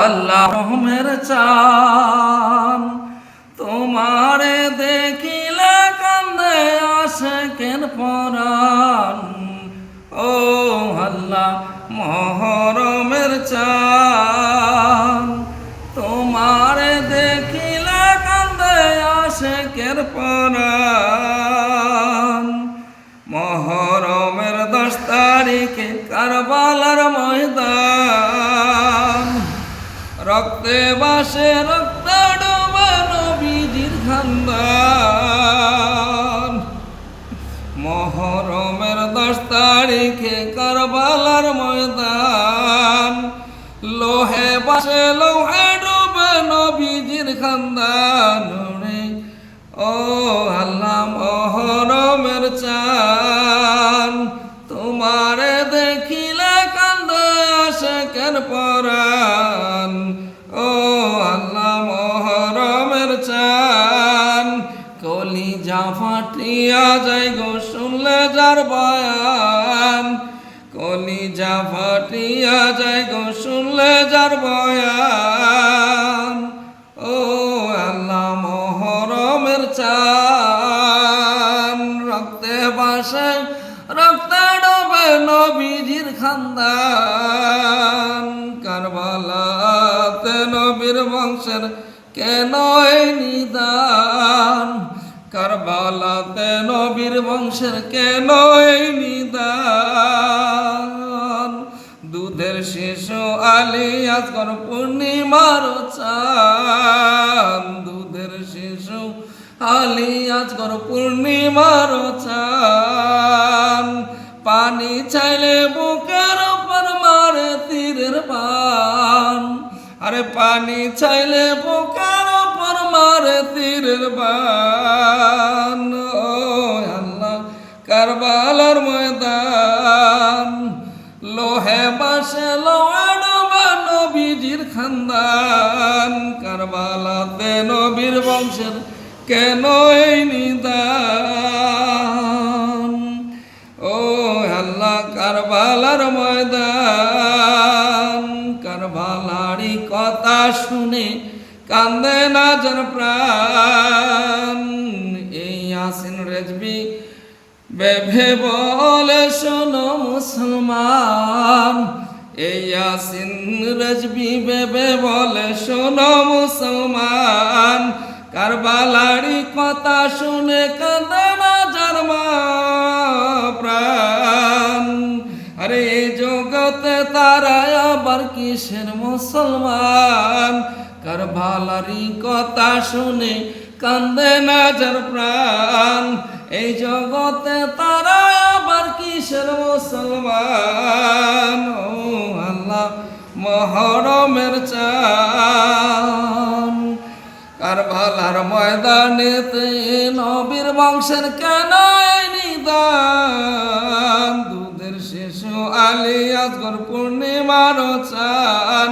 আল্লাহ রহমের চান তোমারে দেখিলে কান্দে আশিকের পরাণ। ও আল্লাহ মহরমের চান তোমারে দেখিলে কান্দে আশিকের পরাণ। মহরমের 10 তারিখে কারবালার ময়দান, রক্তে বাসে রক্ত ডোবে নবীজির খানদান। মহরমের 10 তারিখে কারবালার ময়দান, লোহে বাসে লোহে ডোবে নবীজির খানদান। ও আল্লাহ মহরমের চান তোমারে দেখিলে কান্দে আশিকের পরাণ। ও আল্লাহ মহরমের চান কলিজা ফাটিয়া যায় গো শুনলে যার বয়ান। কলিজা ফাটিয়া যায় গো শুনলে যার বয়ান। ও আল্লাহ মহরমের চান রক্তে বাসে রক্তে ডোবে নবীজির খানদান। কারবালাতে নবীর বংশের কেন এই নিদান। কারবালাতে নবীর বংশের কেন এই নিদান। দুধের শিশু আলী আজগর পূর্ণিমার চান। দুধের শিশু আলী আজগর পূর্ণিমার চান। পানি চাইলে বুকের উপর মারে তীরের বান। আরে পানি চাইলে বুকের উপর মারে তীরের বান। ও আল্লাহ কারবালার ময়দান, লোহে বাসে লোহে ডোবে নবীজির খানদান। কারবালাতে নবীর বংশের কেন এই নিদান। ও আল্লাহ কারবালার ময়দান, কারবালারি কথা শুনে কান্দে না যার প্রাণ। এই ইয়াসিন রেজবি বেভে বলে শোনো মুসলমান। এই ইয়াসিন রেজবি বেবে বলে শোনো মুসলমান। কারবালারি কথা শুনে কান্দে না যার মা প্রাণ। আরে এই জগতে তারা আবার কিসের মুসলমান। কারবালারি কথা শুনে কান্দে না যার প্রাণ। এই জগতে তারা আবার কিসের মুসলমান। ও আল্লাহ মহরমের চান কারবালার ময়দানেতে নবীর বংশের কেন এই নিদান। দুধের শিশু আলী আজগর পূর্ণিমার চান।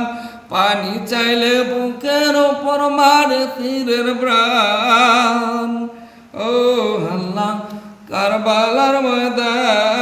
পানি চাইলে বুকের উপর মারে তীরের ব্রাণ। ও আল্লাহ কারবালার ময়দান।